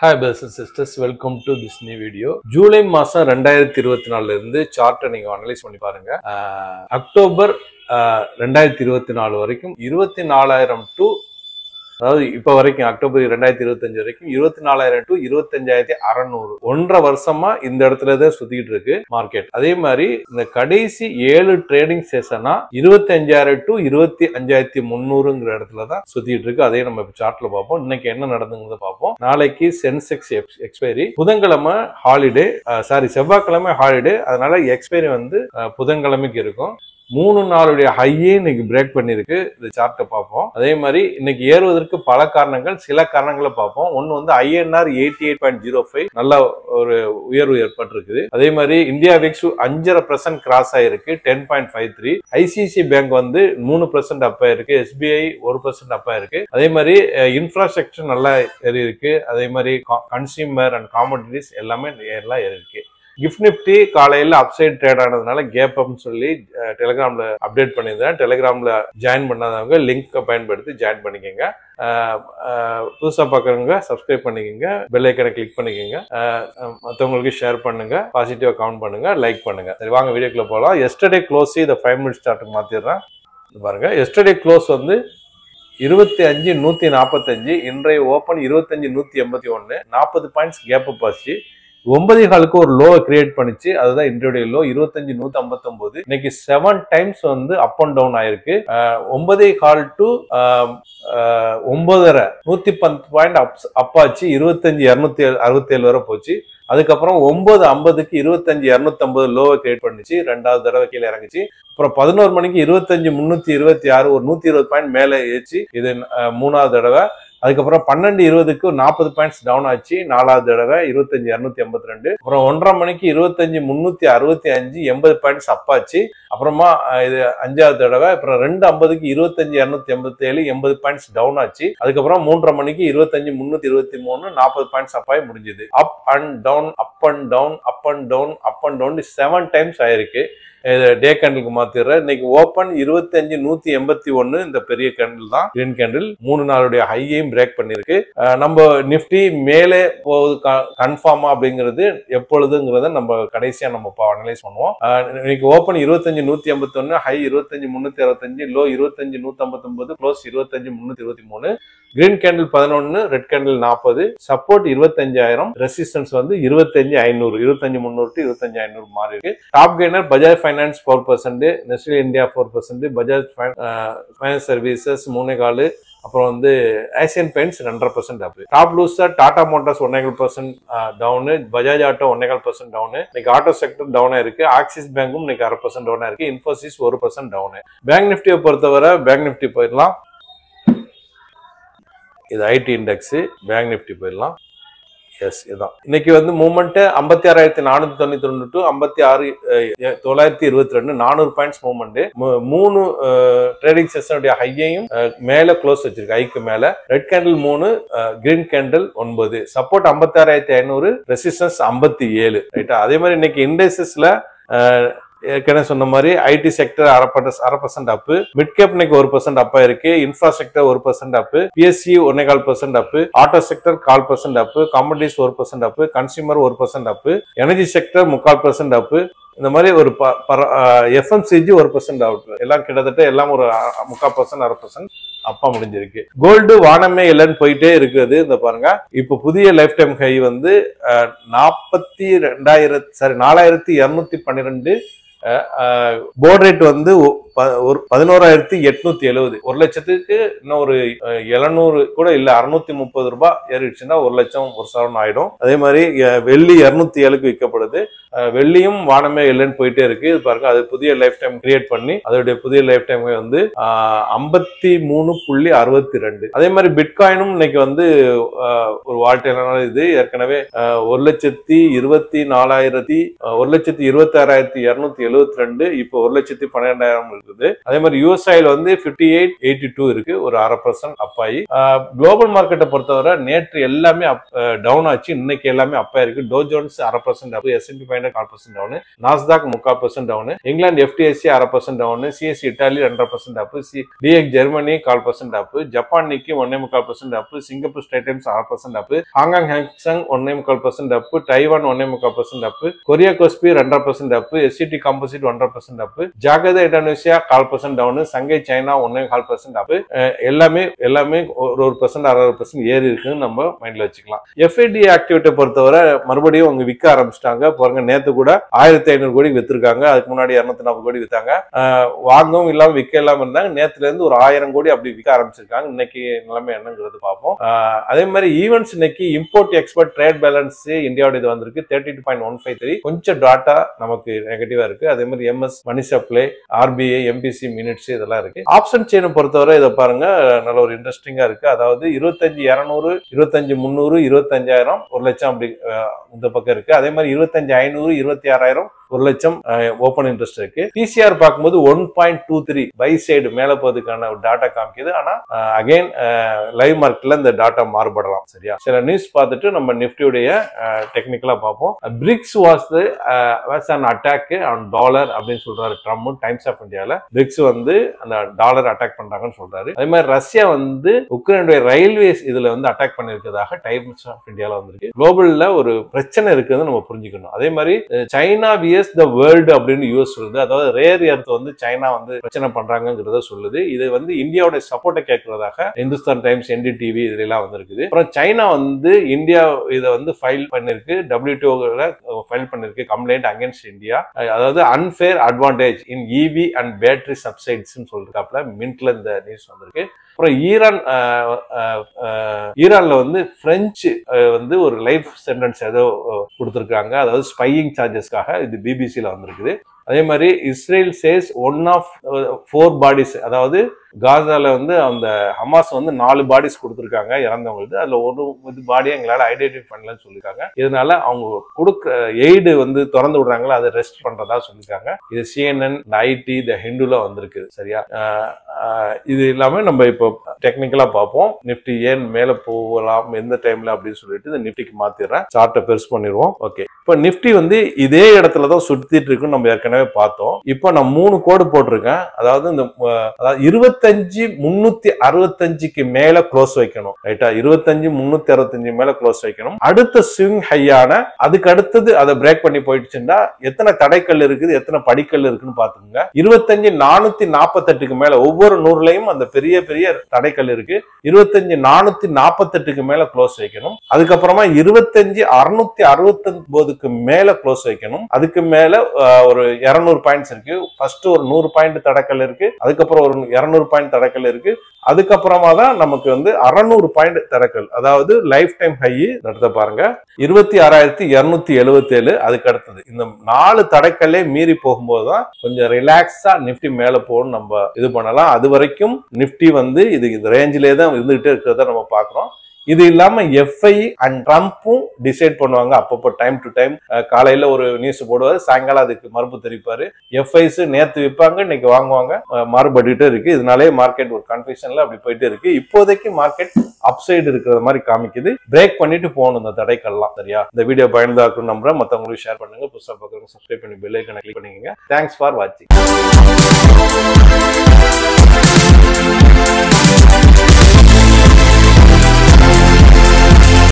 Hi brothers and sisters, welcome to this new video. July மாசம் 2024 இருந்து சார்ட்டை நீங்க அனலைஸ் பண்ணி பாருங்க. அக்டோபர் 2024 வரைக்கும் 24,000 டு அதாவது இப்ப வரைக்கும் அக்டோபர் 2025 வரைக்கும் 24,000 டு 25,600 1.5 வருஷமா இந்த இடத்துல தான் சுத்திட்டு இருக்கு மார்க்கெட். அதே மாதிரி இந்த கடைசி 7 ட்ரேடிங் செஷனா 25,000 டு 25,300ங்கிற இடத்துல தான் சுத்திட்டு இருக்கு. அதே நம்ம சார்ட்ல பார்ப்போம். இன்னைக்கு என்ன நடந்துங்கிறத பார்ப்போம். நாளைக்கு சென்செக்ஸ் எக்ஸ்பைரி, புதன்கிழமை ஹாலிடே, செவ்வாய்க்கிழமை ஹாலிடே, அதனால எக்ஸ்பைரி வந்து புதன்கிழமைக்கு இருக்கும். 3 நாளுடைய ஹையே இன்னைக்கு பிரேக் பண்ணிருக்கு. இந்த சார்ட்டை பார்ப்போம். அதே மாதிரி இன்னைக்கு ஏறுவதற்கு பல காரணங்கள், சில காரணங்களை பார்ப்போம். ஒன்னு வந்து INR 88.05 நல்ல ஒரு உயர்வு ஏற்பட்டிருக்குது. அதே மாதிரி இந்தியா விக்ஸ் 5.5% கிராஸ் ஆயிருக்கு 10.53. ஐசிஐசி பேங்க் வந்து 3% அப் ஆயிருக்கு. SBI 1% அப் ஆயிருக்கு. அதே மாதிரி இன்ஃப்ராஸ்ட்ரக்சர் நல்லா ஏறி இருக்கு. அதே மாதிரி கன்சியூமர் அண்ட் காமோடிட்டிஸ் எல்லாமே எல்லாம் ஏறி இருக்கு. கிஃப்ட் நிப்டி காலையில் அப்சைட் ட்ரேட் ஆனதுனால கேப் அப்னு சொல்லி டெலிகிராம்ல அப்டேட் பண்ணியிருந்தேன். டெலிகிராம்ல ஜாயின் பண்ணாதவங்க லிங்க் பயன்படுத்தி ஜாயின் பண்ணிக்கோங்க. புதுசா பாக்குறவங்க சப்ஸ்கிரைப் பண்ணிக்கோங்க, பெல் ஐக்கனை கிளிக் பண்ணிக்கோங்க, மற்றவங்களுக்கு ஷேர் பண்ணுங்க, பாசிட்டிவா கமெண்ட் பண்ணுங்க, லைக் பண்ணுங்க. சரி, வாங்க வீடியோக்குள்ள போகலாம். எஸ்டர்டே க்ளோஸ் இதை 5 மினிட்ஸ் சார்ட்டுக்கு மாத்திடுறேன். பாருங்க, எஸ்டர்டே க்ளோஸ் வந்து 25,145, இன்றைய ஓபன் 25,181, 40 பாயிண்ட்ஸ் கேப் அப் ஆச்சு. 9.15 ஒரு லோவை கிரியேட் பண்ணிச்சு. அதுதான் இன்றைய லோ 25,159. இன்னைக்கு 7 டைம்ஸ் வந்து அப் அண்ட் டவுன் ஆயிருக்கு. 9.15 டு 9.30 110 பாயிண்ட் அப் ஆச்சு. 25,267 வரை போச்சு. அதுக்கப்புறம் 9:50க்கு 25,250 லோவை கிரியேட் பண்ணிச்சு. 2வது தடவை கீழே இறங்குச்சு. அப்புறம் 11 மணிக்கு 25,326 ஒரு 120 பாயிண்ட் மேலே ஏச்சு. இது 3வது தடவை. அதுக்கப்புறம் 12:20க்கு 40 பாயிண்ட்ஸ் டவுன் ஆச்சு. 4வது தடவை 25,282. அப்புறம் 1:30 மணிக்கு 25,365 80 பாயிண்ட்ஸ் அப்பாச்சு. அப்புறமா இது 5வது தடவை. அப்புறம் 2:50க்கு 25,287 80 பாயிண்ட்ஸ் டவுன் ஆச்சு. அதுக்கப்புறம் 3:30 மணிக்கு 25,323 40 பாயிண்ட்ஸ் அப்பாய் முடிஞ்சது. Up and down, up and down, up and down, up and down 7 times ஆயிருக்கு. டே கேண்டிலுக்கு மாத்திடுற. இன்னைக்கு ஓபன் 25,181, இந்த பெரிய கேண்டில் தான் கிரீன் கேண்டில். 3 நாளுடைய ஹையையும் பிரேக் பண்ணிருக்கு. நம்ம நிப்டி மேலே போகுது கன்ஃபார்மா அப்படிங்கிறது எப்பொழுதுங்கிறத நம்ம கடைசியா நம்ம அனலைஸ் பண்ணுவோம். இன்னைக்கு open 25,181, high 25,365, low 25,159, close 25,323. Green candle 11, red candle 40, support 25,000, resistance வந்து 25,500, 25,300 டு 25,500 மாறி இருக்கு. Top gainer Bajaj Finance 4%, Nestle India 4%, Bajaj Finance Services 3.4, அப்புறம் வந்து Asian Paints 2.5% up. Top loser Tata Motors 1.5% down, Bajaj Auto 1.5% down. இன்னைக்கு ஆட்டோ செக்டர் டவுனா இருக்கு. ஆக்சிஸ் பேங்கும் இன்னைக்கு 0.5% டவுனா இருக்கு. இன்ஃபோசிஸ் 1% டவுனு. பேங்க் நிப்டியை பொறுத்தவரை பேங்க் நிப்டி போயிடலாம். இது ஐடி இண்டெக்ஸ். பேங்க் நிப்டி போயிடலாம். எஸ், இதுதான் இன்னைக்கு வந்து movement 56,492 to 56,922 400 points movement. 3 trading செஷனுடைய ஹையையும் மேல க்ளோஸ் வச்சிருக்கு. ஹைக்கு மேல red candle 3, green candle 9, support 56,500, resistance 57. ரைட்டா? அதே மாதிரி இன்னைக்கு இண்டெக்ஸஸ்ல ஏற்கனவே சொன்ன மாதிரி IT sector 0.5% up, mid cap இன்னைக்கு 1% அப்பா இருக்கு. Infrastructure 1% up, PSE 1.5% up, auto sector 0.5% up, commodities 1% up, consumer 1% up, energy sector 3/4% up. இந்த மாதிரி ஒரு FMCG 1% அவுட். எல்லாம் கிட்டத்தட்ட எல்லாம் ஒரு 3/4% 1/2% அப்பா முடிஞ்சிருக்கு. கோல்டு வானமே இல்லைன்னு போயிட்டே இருக்குது. இந்த பாருங்க, இப்ப புதிய லைஃப் டைம் ஹை வந்து 4,212. போர்ட் ரேட் வந்து 11,870. 1 லட்சத்துக்கு இன்னும் ஒரு 700 கூட இல்ல, 630 ரூபாய் ஏறிடுச்சுன்னா 1 லட்சம் ஒரு சவரன் ஆயிடும். அதே மாதிரி வெள்ளி 207க்கு விற்கப்படுது. வெள்ளியும் வானமே இல்லைன்னு போயிட்டே இருக்கு. இது பாருங்க, அது புதிய லைஃப் டைம் கிரியேட் பண்ணி அதோடைய புதிய லைஃப் டைம் வந்து 53.62. அதே மாதிரி பிட்காயினும் இன்னைக்கு வந்து ஒரு வால்டைலான இது. ஏற்கனவே 1,24,000 1,26,272, இப்போ 1,12,000 இருக்குது. அதே மாதிரி யூஎஸ் ஆயில் வந்து 58.82 இருக்கு, ஒரு 0.5% அப் ஆகி. குளோபல் மார்க்கெட்டை பொறுத்தவரை நேற்று எல்லாமே டவுன் ஆச்சு, இன்னைக்கு எல்லாமே அப்பா இருக்கு. Dow Jones 0.5% up, S&P 500 0.5% down, Nasdaq 3/4% down, இங்கிலாந்து FTSE 0.5% down, CSE Italy 2.5% up, DX Germany 1/4% up, Japan Nikkei 1.25% up, Singapore ஸ்டேட் Times 0.5% up, Hong Kong Hang Seng 1.25% up, Taiwan 1.25% up, Korea Kospi 2.5% up, SCT composite 1.5% up, Jakarta Indonesia 1/4% down, Shanghai China 1.5% up. எல்லாமே 1% 1/2% ஏறி இருக்குன்னு நம்ம மைண்ட்ல வச்சுக்கலாம். FID activity பொறுத்தவரை மறுபடியும் அவங்க விற்க ஆரம்பிச்சிட்டாங்க பாருங்க. நேத்து கூட 1500 கோடி வித்திருக்காங்க, அதுக்கு முன்னாடி 240 கோடி வித்தாங்க. வாங்கவும் இல்லாம விற்க இல்லாம இருந்தாங்க. நேத்துல இருந்து ஒரு 1000 கோடி அப்படி விற்க ஆரம்பிச்சிருக்காங்க. இன்னைக்கு நிலைமை என்னங்கிறது பார்ப்போம். அதே மாதிரி ஈவென்ட்ஸ் இன்னைக்கு இம்போர்ட் எக்ஸ்போர்ட் ட்ரேட் பேலன்ஸ் இந்தியாவோட இது வந்திருக்கு 32.153. கொஞ்சம் டாட்டா நமக்கு நெகட்டிவா இருக்கு. அதே மாதிரி MS money supply, RBI, MPC minutes இதெல்லாம் இருக்கு. ஆப்ஷன் செயினை பொறுத்தவரை இதை பாருங்க, நல்ல ஒரு இன்ட்ரெஸ்டிங்கா இருக்கு. அதாவது 25,200, 25,300, 25,000, 1 லட்சம் அப்படி இந்த பக்கம் இருக்கு. அதே மாதிரி 25,500, 26,000, 1 லட்சம் ஓபன் இன்ட்ரெஸ்ட் இருக்கு. TCR பார்க்கும்போது 1.23 பை சைடு மேல போறதுக்கான ஒரு டாட்டா காமிக்குது. ஆனா அகைன் லைவ் மார்க்கெட்ல இந்த டாட்டா மாறுபடலாம். சரியா, சில நியூஸ் பார்த்துட்டு நம்ம நிப்டியுடைய டெக்னிக்கலா பார்ப்போம். BRICS was an attack on dollar அப்படின்னு சொல்றாரு ட்ரம்ப் டைம்ஸ் ஆஃப் இந்தியால. பிரிக்ஸ் வந்து அந்த டாலர் அட்டாக் பண்றாங்கன்னு சொல்றாரு. அதே மாதிரி ரஷ்யா வந்து உக்ரைனுடைய ரயில்வேஸ் இதுல வந்து அட்டாக் பண்ணிருக்கிறதாக டைம்ஸ் ஆஃப் இந்தியால வந்திருக்கு. குளோபல்ல ஒரு பிரச்சனை இருக்குன்னு நம்ம புரிஞ்சுக்கணும். அதே மாதிரி சைனா விஎஸ் த வேர்ல்டு அப்படின்னு யூஎஸ் சொல்லுது. அதாவது ரேர் எர்த் வந்து சைனா வந்து பிரச்சனை பண்றாங்கிறத சொல்லுது. இது வந்து இந்தியாவோட சப்போர்ட்டை கேட்கறதாக இந்துஸ்தான் டைம்ஸ், NDTV இதெல்லாம் வந்திருக்குது. அப்புறம் சைனா வந்து இந்தியா இதை வந்து ஃபைல் பண்ணிருக்கு, WTO ஃபைல் பண்ணிருக்கு கம்ப்ளைண்ட் அகைன்ஸ்ட் இந்தியா. அதாவது unfair advantage in EV and battery subsidies சொல்லிருக்காப்ல. மின்ட்ல இந்த நியூஸ் வந்திருக்கு. அப்புறம் ஈரான்ல வந்து பிரெஞ்சு வந்து ஒரு லைஃப் சென்டென்ஸ் ஏதோ கொடுத்திருக்காங்க, அதாவது ஸ்பையிங் சார்ஜஸ்க்காக. இது பிபிசில வந்திருக்குது. அதே மாதிரி இஸ்ரேல் சேஸ் 1 of 4 பாடிஸ், அதாவது காசால வந்து அந்த ஹமாஸ் வந்து 4 பாடிஸ் கொடுத்திருக்காங்க இறந்தவங்களுக்கு. அதுல ஒரு பாடியை எங்களால ஐடென்டிஃபை பண்ணலன்னு சொல்லிருக்காங்க. இதனால அவங்க கொடுக்க எய்டு வந்து திறந்து விடுறாங்களா, அதை ரெஸ்ட் பண்றதா சொல்லிருக்காங்க. இது CNN, IT, த ஹிந்துல வந்திருக்கு. சரியா, இது இல்லாம நம்ம இப்போ டெக்னிக்கலா பார்ப்போம். நிப்டி ஏன் மேல போகலாம் எந்த டைம்ல அப்படின்னு சொல்லிட்டு இந்த நிப்டிக்கு மாத்திடுறேன், சார்ட்டை பெருசு பண்ணிடுவோம். ஓகே, இப்ப நிப்டி வந்து இதே இடத்துலதான் சுத்திட்டு இருக்குன்னு நம்ம ஏற்கனவே பார்த்தோம். இப்ப நான் 3 கோடு போட்டிருக்கேன். அதாவது இந்த 25,365க்கு மேல க்ளோஸ் வைக்கணும். ரைட்டா, 25,365 மேல க்ளோஸ் வைக்கணும். அடுத்த ஸ்விங் ஹையான அதுக்கு அடுத்தது அதை பிரேக் பண்ணி போயிடுச்சுன்னா எத்தனை தடைக்கல் இருக்குது, எத்தனை படிக்கல் இருக்குன்னு பாத்துக்கோங்க. 25,448க்கு மேல ஒவ்வொரு 100லையும் அந்த பெரிய பெரிய தடைக்கல் இருக்கு. 25,448க்கு மேல க்ளோஸ் வைக்கணும். அதுக்கப்புறமா 25,669க்கு மேல க்ளோஸ் வைக்கணும். அதுக்கு மேல ஒரு 200 பாயிண்ட்ஸ் இருக்கு. ஃபர்ஸ்ட் ஒரு 100 பாயிண்ட் தடக்கல் இருக்கு, அதுக்கப்புறம் ஒரு 200 பாயிண்ட் தடக்கல் இருக்கு, அதுக்கப்புறமா தான் நமக்கு வந்து 600 பாயிண்ட் தடக்கல், அதாவது லைஃப் டைம் ஹை நடத்த பாருங்க 26,277. அதுக்கு அடுத்தது இந்த 4 தடக்கல்லே மீறி போகும்போதுதான் கொஞ்சம் ரிலாக்ஸா நிப்டி மேல போகணும், நம்ம இது பண்ணலாம். அது வரைக்கும் நிப்டி வந்து இது ரேஞ்சிலே தான் இருந்துகிட்டே இருக்கிறத நம்ம பாக்குறோம். இது இல்லாம FI அண்ட் ட்ரம்ப்பும் டிசைட் பண்ணுவாங்க அப்பப்போ டைம் டு டைம். காலையில ஒரு நியூஸ் போடுவாரு, சாயங்காலம் அதுக்கு மறுப்பு தெரிவிப்பாரு. FIs நேத்து விற்பாங்க, இன்னைக்கு வாங்குவாங்க, மாறுபட்டு இருக்கு. இதனாலே மார்க்கெட் ஒரு கன்ஃபியூஷன்ல அப்படி போயிட்டு இருக்கு. இப்போதைக்கு மார்க்கெட் அப்சைடு இருக்கிற மாதிரி காமிக்குது. பிரேக் பண்ணிட்டு போகணும் இந்த தடைக்கெல்லாம். சரியா, இந்த வீடியோ பயனுள்ளதா இருக்குன்னு நம்புறேன். மற்றவங்களுக்கு ஷேர் பண்ணுங்க. புதுசா பார்க்கறவங்க சப்ஸ்கிரைப் பண்ணி பெல் ஐகானை கிளிக் பண்ணிக்கங்க. தேங்க்ஸ் ஃபார் வாட்சிங்.